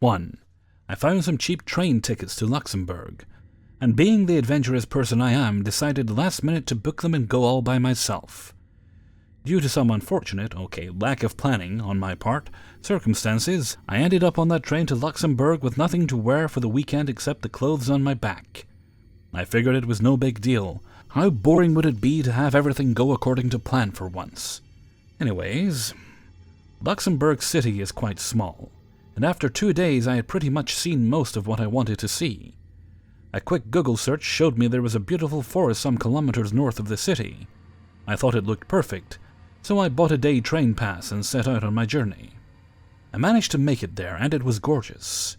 1. I found some cheap train tickets to Luxembourg, and being the adventurous person I am, decided last minute to book them and go all by myself. Due to some unfortunate, lack of planning on my part, circumstances, I ended up on that train to Luxembourg with nothing to wear for the weekend except the clothes on my back. I figured it was no big deal. How boring would it be to have everything go according to plan for once? Anyways, Luxembourg City is quite small, and after 2 days I had pretty much seen most of what I wanted to see. A quick Google search showed me there was a beautiful forest some kilometers north of the city. I thought it looked perfect, so I bought a day train pass and set out on my journey. I managed to make it there, and it was gorgeous.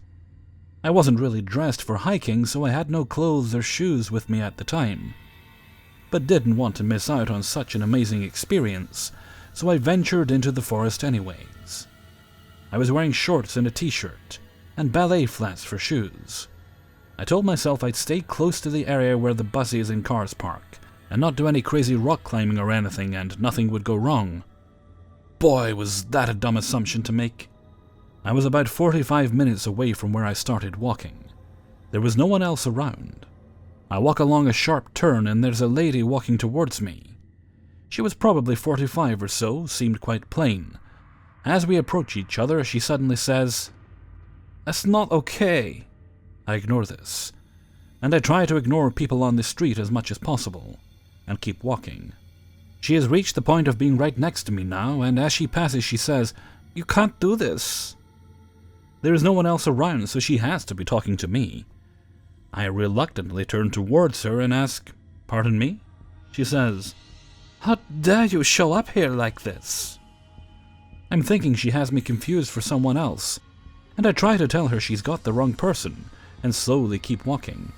I wasn't really dressed for hiking, so I had no clothes or shoes with me at the time, but didn't want to miss out on such an amazing experience, so I ventured into the forest anyways. I was wearing shorts and a t-shirt, and ballet flats for shoes. I told myself I'd stay close to the area where the buses and cars park, and not do any crazy rock climbing or anything, and nothing would go wrong. Boy, was that a dumb assumption to make. I was about 45 minutes away from where I started walking. There was no one else around. I walk along a sharp turn and there's a lady walking towards me. She was probably 45 or so, seemed quite plain. As we approach each other, she suddenly says, "That's not okay." I ignore this, and I try to ignore people on the street as much as possible, and keep walking. She has reached the point of being right next to me now, and as she passes she says, "You can't do this." There is no one else around, so she has to be talking to me. I reluctantly turn towards her and ask, "Pardon me?" She says, "How dare you show up here like this?" I'm thinking she has me confused for someone else, and I try to tell her she's got the wrong person, and slowly keep walking.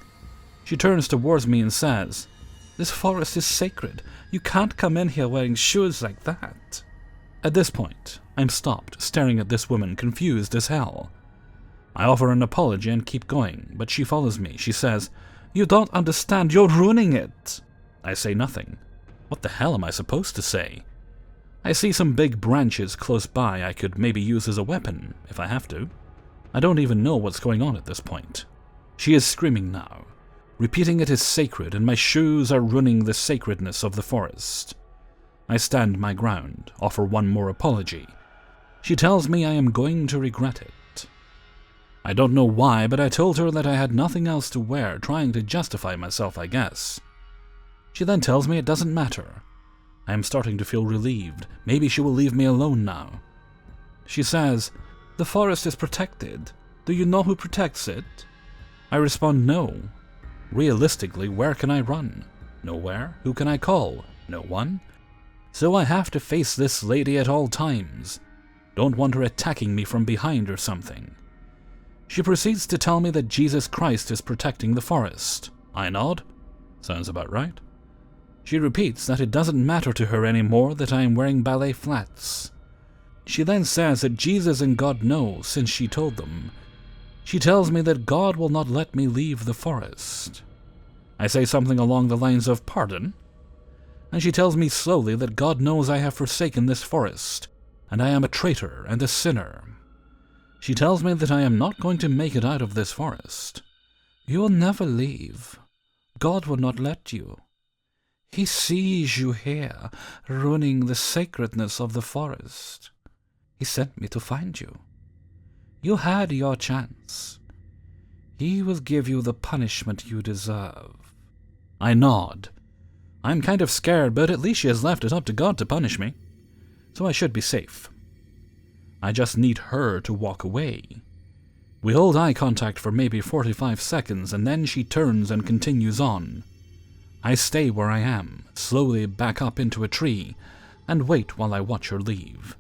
She turns towards me and says, "This forest is sacred. You can't come in here wearing shoes like that." At this point, I'm stopped, staring at this woman, confused as hell. I offer an apology and keep going, but she follows me. She says, "You don't understand, you're ruining it." I say nothing. What the hell am I supposed to say? I see some big branches close by I could maybe use as a weapon, if I have to. I don't even know what's going on at this point. She is screaming now, repeating it is sacred, and my shoes are ruining the sacredness of the forest. I stand my ground, offer one more apology. She tells me I am going to regret it. I don't know why, but I told her that I had nothing else to wear, trying to justify myself, I guess. She then tells me it doesn't matter. I am starting to feel relieved. Maybe she will leave me alone now. She says, "The forest is protected. Do you know who protects it?" I respond, "No." Realistically, where can I run? Nowhere. Who can I call? No one. So I have to face this lady at all times. Don't want her attacking me from behind or something. She proceeds to tell me that Jesus Christ is protecting the forest. I nod. Sounds about right. She repeats that it doesn't matter to her anymore that I am wearing ballet flats. She then says that Jesus and God know, since she told them. She tells me that God will not let me leave the forest. I say something along the lines of "Pardon?" And she tells me slowly that God knows I have forsaken this forest, and I am a traitor and a sinner. She tells me that I am not going to make it out of this forest. "You will never leave. God will not let you. He sees you here, ruining the sacredness of the forest. He sent me to find you. You had your chance. He will give you the punishment you deserve." I nod. I'm kind of scared, but at least she has left it up to God to punish me, so I should be safe. I just need her to walk away. We hold eye contact for maybe 45 seconds, and then she turns and continues on. I stay where I am, slowly back up into a tree, and wait while I watch her leave.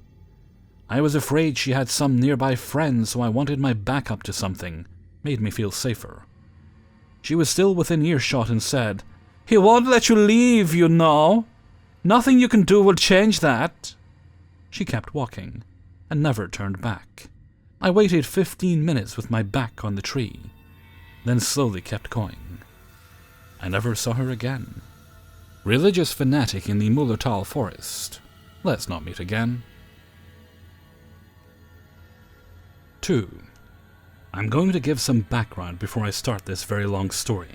I was afraid she had some nearby friends, so I wanted my back up to something. Made me feel safer. She was still within earshot and said, "He won't let you leave, you know. Nothing you can do will change that." She kept walking, and never turned back. I waited 15 minutes with my back on the tree, then slowly kept going. I never saw her again. Religious fanatic in the Mullertal forest. Let's not meet again. 2. I'm going to give some background before I start this very long story.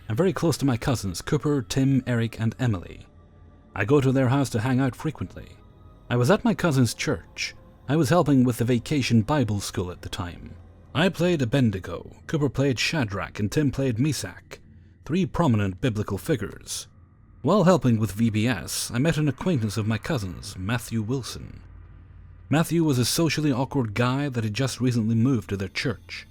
I'm very close to my cousins Cooper, Tim, Eric, and Emily. I go to their house to hang out frequently. I was at my cousin's church. I was helping with the vacation Bible school at the time. I played Abednego, Cooper played Shadrach, and Tim played Meshach, 3 prominent biblical figures. While helping with VBS, I met an acquaintance of my cousin's, Matthew Wilson. Matthew was a socially awkward guy that had just recently moved to their church.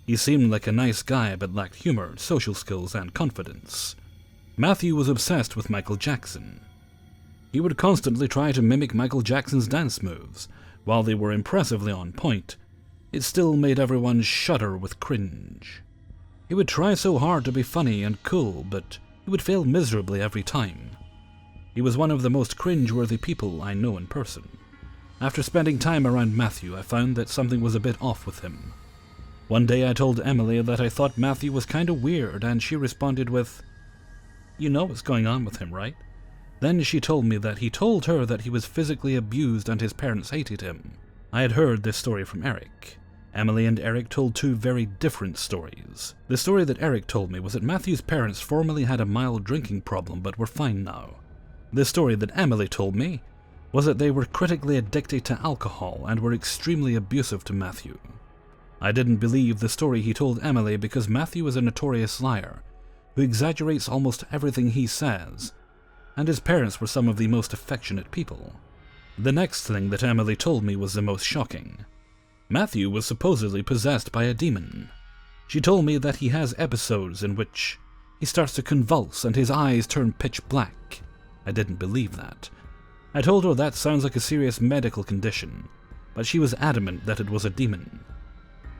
He seemed like a nice guy but lacked humor, social skills, and confidence. Matthew was obsessed with Michael Jackson. He would constantly try to mimic Michael Jackson's dance moves. While they were impressively on point, it still made everyone shudder with cringe. He would try so hard to be funny and cool, but he would fail miserably every time. He was one of the most cringe-worthy people I know in person. After spending time around Matthew, I found that something was a bit off with him. One day I told Emily that I thought Matthew was kinda weird, and she responded with, "You know what's going on with him, right?" Then she told me that he told her that he was physically abused and his parents hated him. I had heard this story from Eric. Emily and Eric told 2 very different stories. The story that Eric told me was that Matthew's parents formerly had a mild drinking problem but were fine now. The story that Emily told me was that they were critically addicted to alcohol and were extremely abusive to Matthew. I didn't believe the story he told Emily because Matthew is a notorious liar who exaggerates almost everything he says, and his parents were some of the most affectionate people. The next thing that Emily told me was the most shocking. Matthew was supposedly possessed by a demon. She told me that he has episodes in which he starts to convulse and his eyes turn pitch black. I didn't believe that. I told her that sounds like a serious medical condition, but she was adamant that it was a demon.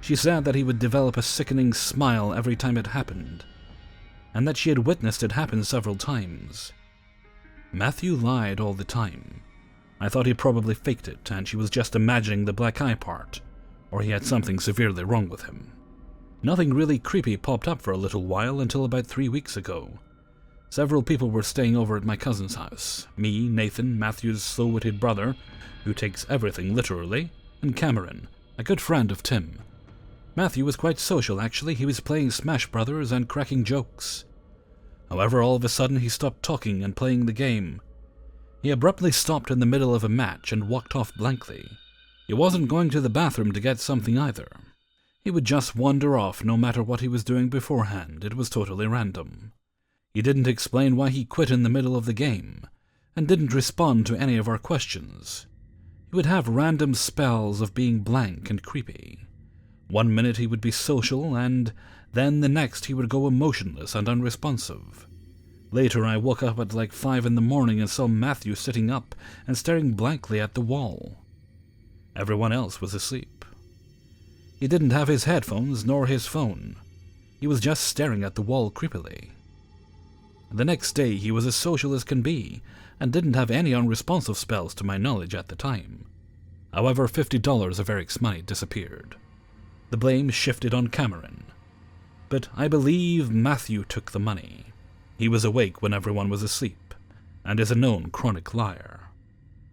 She said that he would develop a sickening smile every time it happened, and that she had witnessed it happen several times. Matthew lied all the time. I thought he probably faked it, and she was just imagining the black eye part, or he had something severely wrong with him. Nothing really creepy popped up for a little while until about 3 weeks ago. Several people were staying over at my cousin's house. Me, Nathan, Matthew's slow-witted brother, who takes everything literally, and Cameron, a good friend of Tim. Matthew was quite social, actually. He was playing Smash Brothers and cracking jokes. However, all of a sudden he stopped talking and playing the game. He abruptly stopped in the middle of a match and walked off blankly. He wasn't going to the bathroom to get something either. He would just wander off no matter what he was doing beforehand. It was totally random. He didn't explain why he quit in the middle of the game, and didn't respond to any of our questions. He would have random spells of being blank and creepy. One minute he would be social, and then the next he would go emotionless and unresponsive. Later I woke up at like 5 in the morning and saw Matthew sitting up and staring blankly at the wall. Everyone else was asleep. He didn't have his headphones nor his phone. He was just staring at the wall creepily. The next day he was as social as can be, and didn't have any unresponsive spells to my knowledge at the time. However, $50 of Eric's money disappeared. The blame shifted on Cameron. But I believe Matthew took the money. He was awake when everyone was asleep, and is a known chronic liar.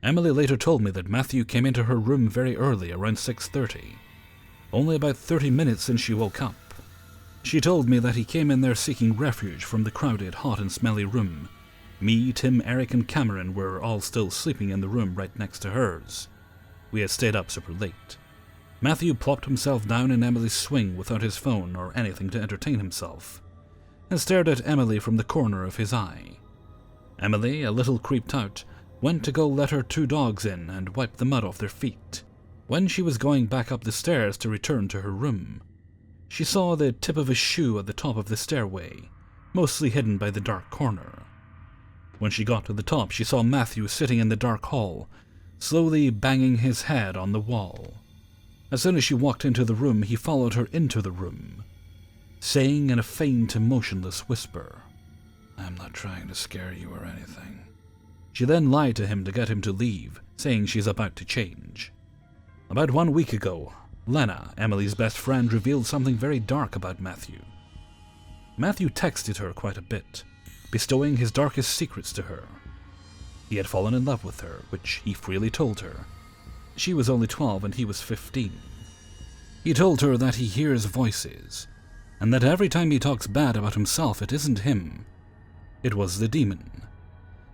Emily later told me that Matthew came into her room very early, around 6:30, only about 30 minutes since she woke up. She told me that he came in there seeking refuge from the crowded, hot and smelly room. Me, Tim, Eric, and Cameron were all still sleeping in the room right next to hers. We had stayed up super late. Matthew plopped himself down in Emily's swing without his phone or anything to entertain himself, and stared at Emily from the corner of his eye. Emily, a little creeped out, went to go let her 2 dogs in and wipe the mud off their feet. When she was going back up the stairs to return to her room, she saw the tip of a shoe at the top of the stairway, mostly hidden by the dark corner. When she got to the top, she saw Matthew sitting in the dark hall, slowly banging his head on the wall. As soon as she walked into the room, he followed her into the room, saying in a faint, emotionless whisper, "I'm not trying to scare you or anything." She then lied to him to get him to leave, saying she's about to change. About 1 week ago, Lena, Emily's best friend, revealed something very dark about Matthew. Matthew texted her quite a bit, bestowing his darkest secrets to her. He had fallen in love with her, which he freely told her. She was only 12 and he was 15. He told her that he hears voices, and that every time he talks bad about himself it isn't him. It was the demon.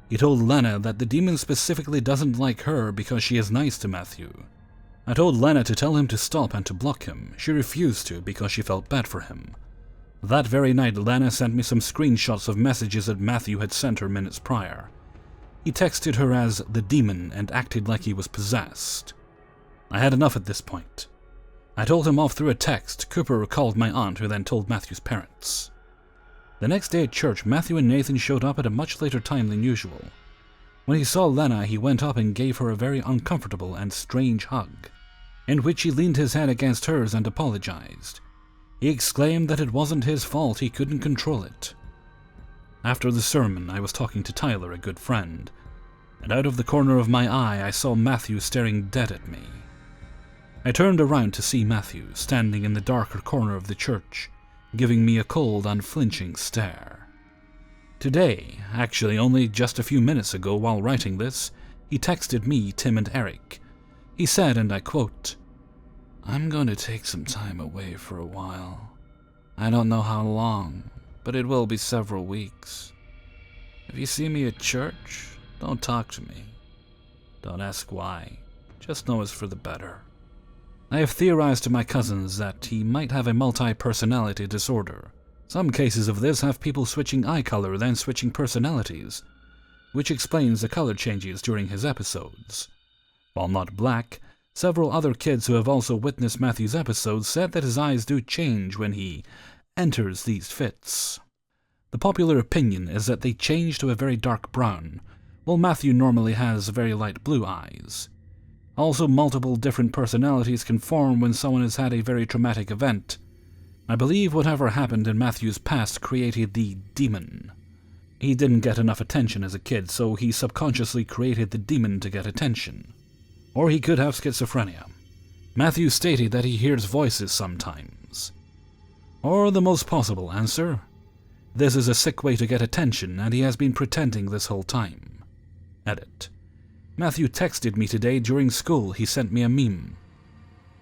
He told Lena that the demon specifically doesn't like her because she is nice to Matthew. I told Lena to tell him to stop and to block him. She refused to because she felt bad for him. That very night, Lena sent me some screenshots of messages that Matthew had sent her minutes prior. He texted her as the demon and acted like he was possessed. I had enough at this point. I told him off through a text. Cooper called my aunt, who then told Matthew's parents. The next day at church, Matthew and Nathan showed up at a much later time than usual. When he saw Lena, he went up and gave her a very uncomfortable and strange hug, in which he leaned his head against hers and apologized. He exclaimed that it wasn't his fault, he couldn't control it. After the sermon, I was talking to Tyler, a good friend, and out of the corner of my eye I saw Matthew staring dead at me. I turned around to see Matthew, standing in the darker corner of the church, giving me a cold, unflinching stare. Today, actually only just a few minutes ago while writing this, he texted me, Tim, and Eric. He said, and I quote, "I'm going to take some time away for a while. I don't know how long, but it will be several weeks. If you see me at church, don't talk to me. Don't ask why. Just know it's for the better." I have theorized to my cousins that he might have a multi-personality disorder. Some cases of this have people switching eye color, then switching personalities, which explains the color changes during his episodes. While not black, several other kids who have also witnessed Matthew's episodes said that his eyes do change when he enters these fits. The popular opinion is that they change to a very dark brown, while Matthew normally has very light blue eyes. Also, multiple different personalities can form when someone has had a very traumatic event. I believe whatever happened in Matthew's past created the demon. He didn't get enough attention as a kid, so he subconsciously created the demon to get attention. Or he could have schizophrenia. Matthew stated that he hears voices sometimes. Or the most possible answer: this is a sick way to get attention, and he has been pretending this whole time. Edit. Matthew texted me today during school. He sent me a meme.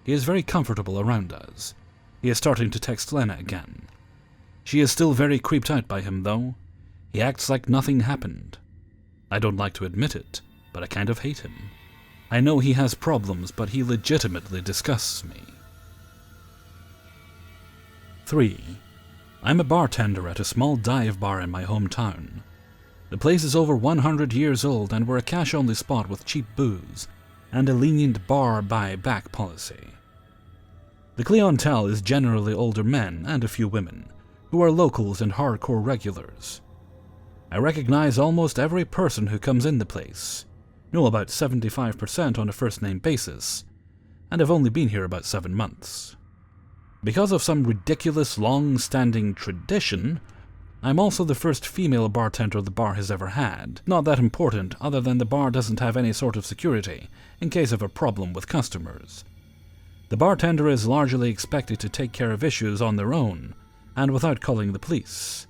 He is very comfortable around us. He is starting to text Lena again. She is still very creeped out by him, though. He acts like nothing happened. I don't like to admit it, but I kind of hate him. I know he has problems, but he legitimately disgusts me. 3. I'm a bartender at a small dive bar in my hometown. The place is over 100 years old, and we're a cash-only spot with cheap booze and a lenient bar-buy-back policy. The clientele is generally older men and a few women, who are locals and hardcore regulars. I recognize almost every person who comes in the place, know about 75% on a first-name basis, and have only been here about 7 months. Because of some ridiculous long-standing tradition, I'm also the first female bartender the bar has ever had. Not that important, other than the bar doesn't have any sort of security in case of a problem with customers. The bartender is largely expected to take care of issues on their own, and without calling the police.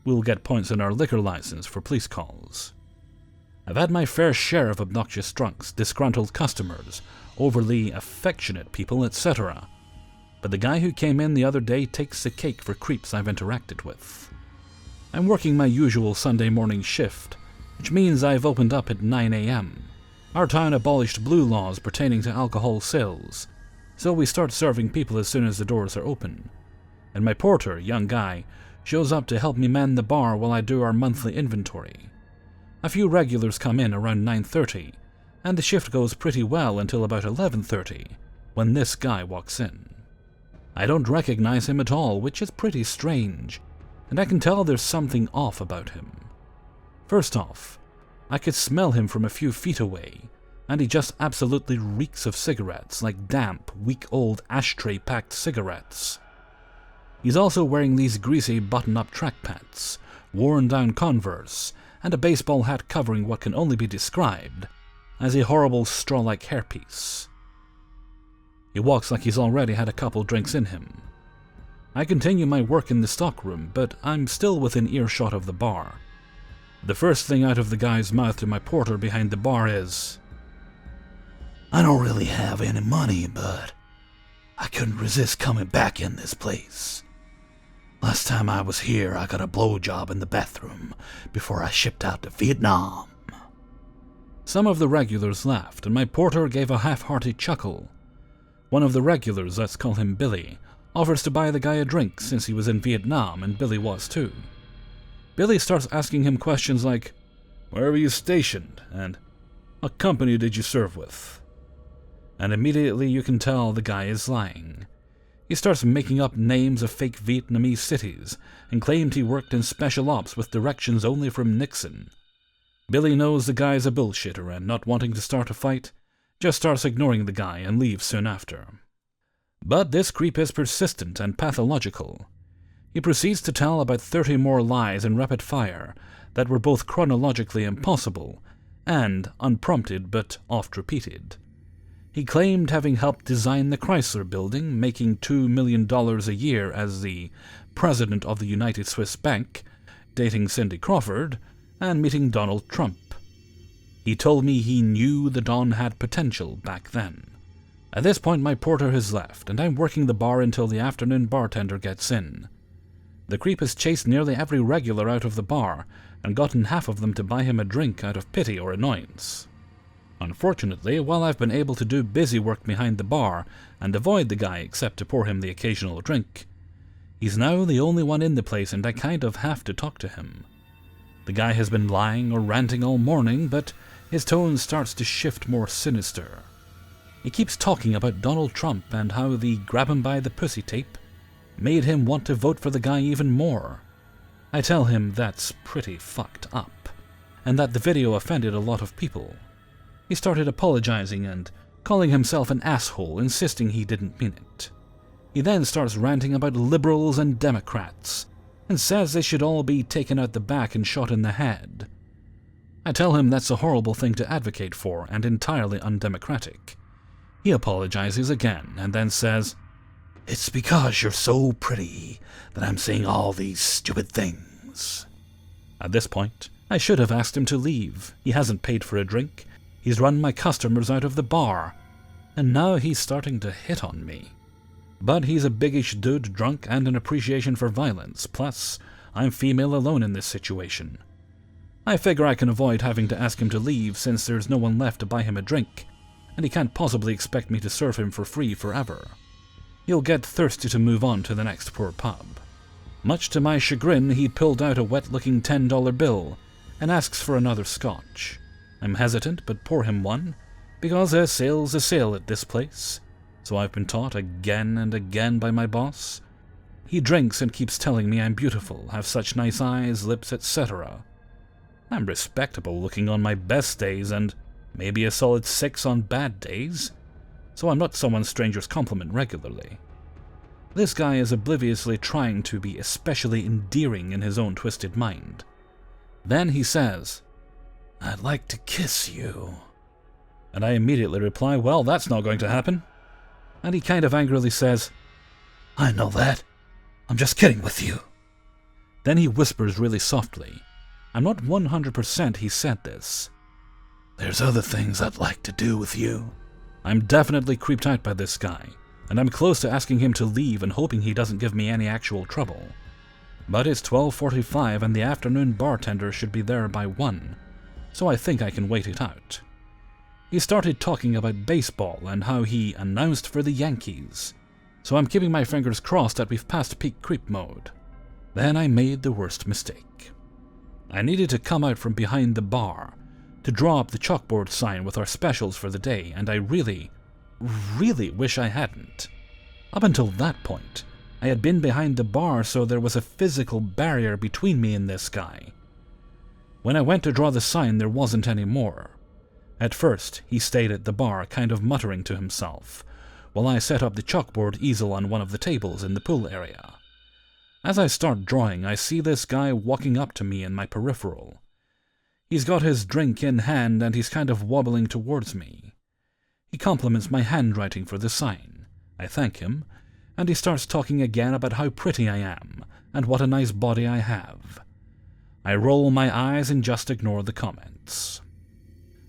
We'll get points in our liquor license for police calls. I've had my fair share of obnoxious drunks, disgruntled customers, overly affectionate people, etc. But the guy who came in the other day takes the cake for creeps I've interacted with. I'm working my usual Sunday morning shift, which means I've opened up at 9 a.m. Our town abolished blue laws pertaining to alcohol sales, so we start serving people as soon as the doors are open. And my porter, young guy, shows up to help me man the bar while I do our monthly inventory. A few regulars come in around 9:30, and the shift goes pretty well until about 11:30, when this guy walks in. I don't recognize him at all, which is pretty strange, and I can tell there's something off about him. First off, I could smell him from a few feet away, and he just absolutely reeks of cigarettes, like damp, week-old ashtray-packed cigarettes. He's also wearing these greasy button-up track pants, worn-down Converse, and a baseball hat covering what can only be described as a horrible straw-like hairpiece. He walks like he's already had a couple drinks in him. I continue my work in the stockroom, but I'm still within earshot of the bar. The first thing out of the guy's mouth to my porter behind the bar is, "I don't really have any money, but I couldn't resist coming back in this place. Last time I was here, I got a blowjob in the bathroom before I shipped out to Vietnam. Some of the regulars laughed, and my porter gave a half-hearted chuckle. One of the regulars, let's call him Billy, offers to buy the guy a drink since he was in Vietnam, and Billy was too. Billy starts asking him questions like, "Where were you stationed?" and "What company did you serve with?" And immediately you can tell the guy is lying. He starts making up names of fake Vietnamese cities and claimed he worked in special ops with directions only from Nixon. Billy knows the guy's a bullshitter and, not wanting to start a fight, just starts ignoring the guy and leaves soon after. But this creep is persistent and pathological. He proceeds to tell about 30 more lies in rapid fire that were both chronologically impossible and unprompted but oft-repeated. He claimed having helped design the Chrysler Building, making $2 million a year as the president of the United Swiss Bank, dating Cindy Crawford, and meeting Donald Trump. He told me he knew the Don had potential back then. At this point my porter has left, and I'm working the bar until the afternoon bartender gets in. The creep has chased nearly every regular out of the bar, and gotten half of them to buy him a drink out of pity or annoyance. Unfortunately, while I've been able to do busy work behind the bar and avoid the guy except to pour him the occasional drink, he's now the only one in the place and I kind of have to talk to him. The guy has been lying or ranting all morning, but his tone starts to shift more sinister. He keeps talking about Donald Trump and how the grab him by the pussy tape made him want to vote for the guy even more. I tell him that's pretty fucked up, and that the video offended a lot of people. He started apologizing and calling himself an asshole, insisting he didn't mean it. He then starts ranting about liberals and Democrats, and says they should all be taken out the back and shot in the head. I tell him that's a horrible thing to advocate for and entirely undemocratic. He apologizes again and then says, "It's because you're so pretty that I'm saying all these stupid things." At this point, I should have asked him to leave. He hasn't paid for a drink. He's run my customers out of the bar. And now he's starting to hit on me. But he's a biggish dude drunk and an appreciation for violence, plus I'm female alone in this situation. I figure I can avoid having to ask him to leave since there's no one left to buy him a drink, and he can't possibly expect me to serve him for free forever. He'll get thirsty to move on to the next poor pub. Much to my chagrin, he pulled out a wet-looking $10 bill and asks for another scotch. I'm hesitant, but pour him one, because a sale's a sale at this place, so I've been taught again and again by my boss. He drinks and keeps telling me I'm beautiful, have such nice eyes, lips, etc. I'm respectable looking on my best days and maybe a solid 6 on bad days, so I'm not someone strangers compliment regularly. This guy is obliviously trying to be especially endearing in his own twisted mind. Then he says, "I'd like to kiss you." And I immediately reply, "Well, that's not going to happen." And he kind of angrily says, "I know that. I'm just kidding with you." Then he whispers really softly. I'm not 100% he said this. "There's other things I'd like to do with you." I'm definitely creeped out by this guy, and I'm close to asking him to leave and hoping he doesn't give me any actual trouble. But it's 12:45 and the afternoon bartender should be there by 1, so I think I can wait it out. He started talking about baseball and how he announced for the Yankees, so I'm keeping my fingers crossed that we've passed peak creep mode. Then I made the worst mistake. I needed to come out from behind the bar to draw up the chalkboard sign with our specials for the day, and I really wish I hadn't. Up until that point, I had been behind the bar, so there was a physical barrier between me and this guy. When I went to draw the sign, there wasn't any more. At first, he stayed at the bar, kind of muttering to himself, while I set up the chalkboard easel on one of the tables in the pool area. As I start drawing, I see this guy walking up to me in my peripheral. He's got his drink in hand and he's kind of wobbling towards me. He compliments my handwriting for the sign. I thank him, and he starts talking again about how pretty I am and what a nice body I have. I roll my eyes and just ignore the comments.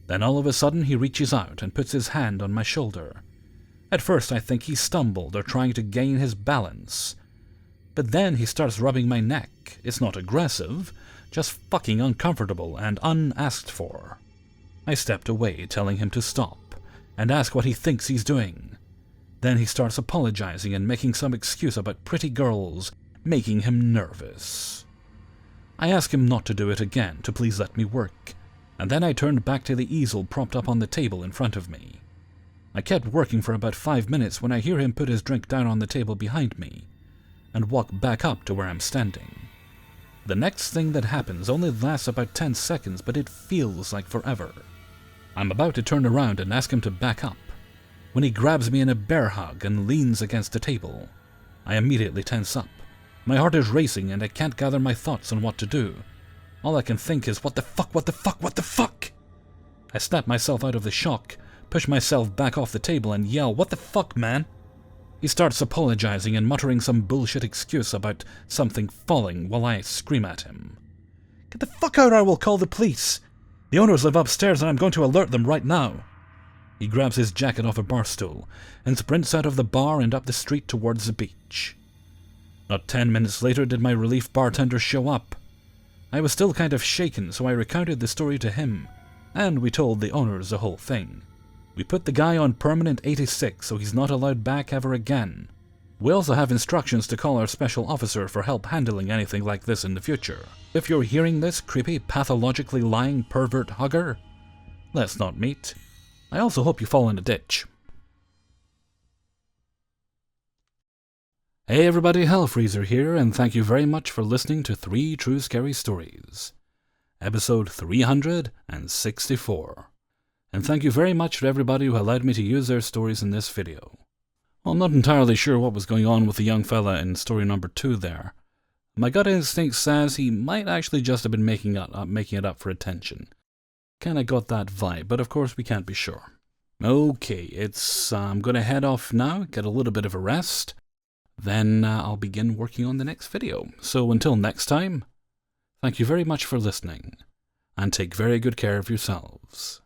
Then all of a sudden he reaches out and puts his hand on my shoulder. At first I think he stumbled or trying to gain his balance. But then he starts rubbing my neck. It's not aggressive, just fucking uncomfortable and unasked for. I stepped away, telling him to stop, and ask what he thinks he's doing. Then he starts apologizing and making some excuse about pretty girls making him nervous. I ask him not to do it again, to please let me work, and then I turned back to the easel propped up on the table in front of me. I kept working for about 5 minutes when I hear him put his drink down on the table behind me and walk back up to where I'm standing. The next thing that happens only lasts about 10 seconds, but it feels like forever. I'm about to turn around and ask him to back up when he grabs me in a bear hug and leans against the table. I immediately tense up. My heart is racing and I can't gather my thoughts on what to do. All I can think is, what the fuck, what the fuck, what the fuck? I snap myself out of the shock, push myself back off the table and yell, what the fuck, man? He starts apologizing and muttering some bullshit excuse about something falling while I scream at him. Get the fuck out or I will call the police. The owners live upstairs and I'm going to alert them right now. He grabs his jacket off a bar stool and sprints out of the bar and up the street towards the beach. Not 10 minutes later did my relief bartender show up. I was still kind of shaken, so I recounted the story to him, and we told the owners the whole thing. We put the guy on permanent 86, so he's not allowed back ever again. We also have instructions to call our special officer for help handling anything like this in the future. If you're hearing this, creepy, pathologically lying pervert hugger, let's not meet. I also hope you fall in a ditch. Hey everybody, Hellfreezer here, and thank you very much for listening to 3 True Scary Stories, episode 364. And thank you very much to everybody who allowed me to use their stories in this video. Well, I'm not entirely sure what was going on with the young fella in story number 2 there. My gut instinct says he might actually just have been making it up for attention. Kinda got that vibe, but of course we can't be sure. Okay, I'm gonna head off now, get a little bit of a rest. Then I'll begin working on the next video. So until next time, thank you very much for listening, and take very good care of yourselves.